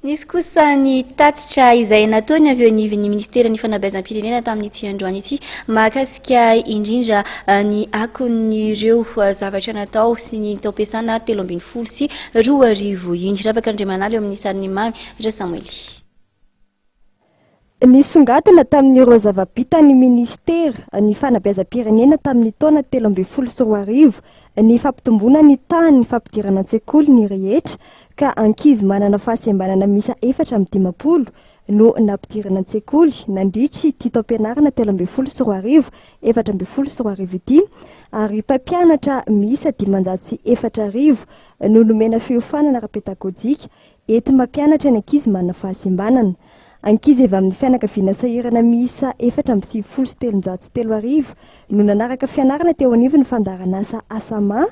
Nisy kosa ny tatitra izay nataony avy eo anivon'ny ministera ny fanabeazam-pirenena tamin'ity androany ity mahakasika indrindra ny akon'ireo zavatra natao sy ny tao ampiasana 7 sy 2 iny. Ravak'Andriamanala eo amin'ny sariny mamy Ndra Samuely. Nisongadina tamin'ireo zava-bitany ministera ny fanabeazam-pirenena tamin'ny taona 2014 ny fampitomboana ny tany ny fampidirana an-tsekoly ny rehetra ka ankizy manana fahasembanana misa 450 no nampidirana an-tsekoly nandritry ity taom-pianarana 2014 420 ity ary mpampianatra misa 504 no nomena fiofanana ara-pedagojika ety mampianatra ny ankizy manana fahasembanana. Ankizy avy amin'ny fianakaviana sahirana misa 473 no nanaraka fianarana teo anivon'ny fandaran'asa Asama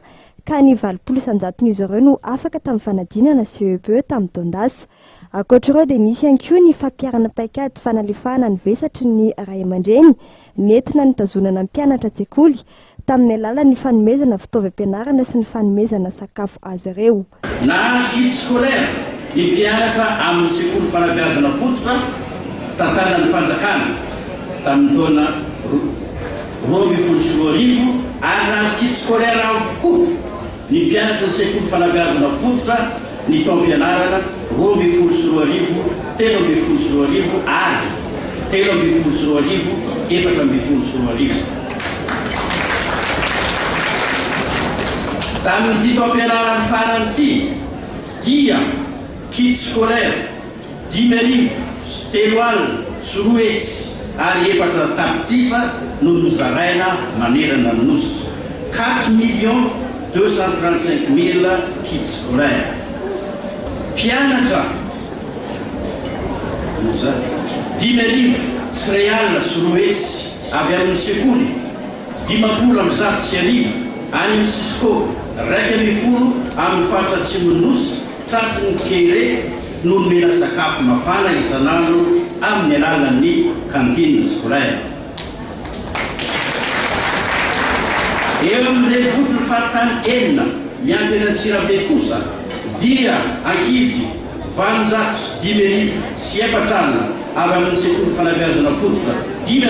ka ny 20% ireo no afaka tamin'ny fanadinana CEP tamin'ny taondasa. Ankoatr'ireo dia nisy ihany koa ny fampiarana paikady fanalefahana ny vesatry ny ray aman-dreny nentina nitazonana ny mpianatra an-tsekoly tamin'ny alalan'ny fanomezana fitaovam-pianarana sy ny fanomezana sakafo azy ireo. Ny mpianatra amin'ny sekoly fanabeazana fototra tantarana ny fanjakana tamin'ny taona 2014 ary nahazo kit scolaire avokoa ny mpianatra ny sekoly fanabeazana fototra ny taom-pianarana 2014 ary 2014 tamin'ity taom-pianarana farany ity dia kit scolaire 10,000 sy 3 ary 4 tapitisa no nozaraina manerana ny nosy 4,235,000 kit scolaire. Mpianatra 10,000 sy real sy 3 avy amin'ny sekoly 509 any amin'ny Sisco 110 amin'ny faritra atsimon'ny nosy tratriny kere no nomena sakafo mafana isanandro amin'ny alalan'ny kantine scolaire. Eo amin'ilay votry fahatany 4 miampy eny Antsirabe kosa dia ankizy 710,000 sy 400 avy amin'ny sekoly fanabeazana fototra 5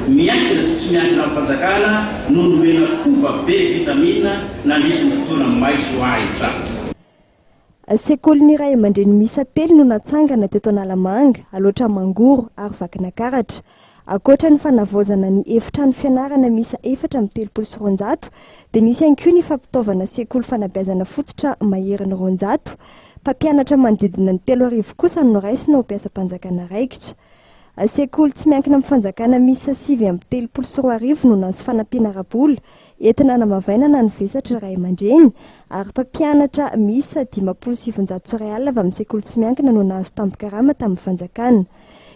miankina sy tsy miankina amin'ny fanjakana no nomena koba be vitamina nandrisy ny fotoana maitso ahitra. Sekoly ny ray aman-dreny misa 3 no natsangana teto Analamanga, aloatra Mangoro ary Vakinakaratra. Ankoatra ny fanavaozana ny efitrano fianarana misa 430 dia nisy ihany koa ny fampitaovana sekoly fanabeazana fototra maheriny 200. Mpampianatra manodidina ny 3,000 kosa no raisina ho mpiasam-panjakana raikitra. Sekoly tsy miankina amin'ny fanjakana misa 7,30 no nahazo fanampiana ara-bola entina namavainana ny vesatry ray aman-dreny ary mpampianatra misa 5,700 real avy amin'ny sekoly tsy miankina no nahazo tambo-karama tamin'ny fanjakana.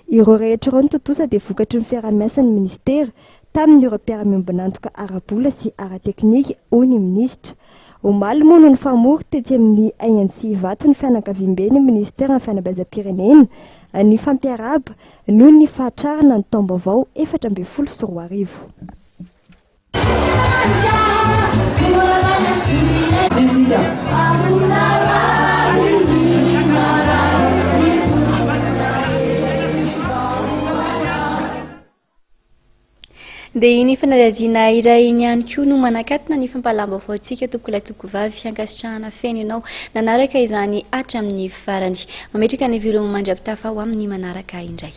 Ireo rehetra ireo ny totosa dia vokatry ny fiarahamiasan'ny ministera tamin'ireo mpiara-miombonantoka ara-bola sy ara-teknika hoy ny minisitra. Omaly moa no nifamory tetsy amin'ny ANC vato ny fianakaviam-ben'ny ministera ny fanabeazam-pirenena ny fampiaraba noho ny fahatrarana ny taom-baovao 2014. Dia ny fanadadiana iray ihany koa no manakatona ny fampalamba vaoantsika tompok'ilay tokovavy fiankasitrahana feno ianao nanaraka izany hatramin'ny farany. Mametraka ny viloma mandra-pitafa ho amin'ny manaraka indray.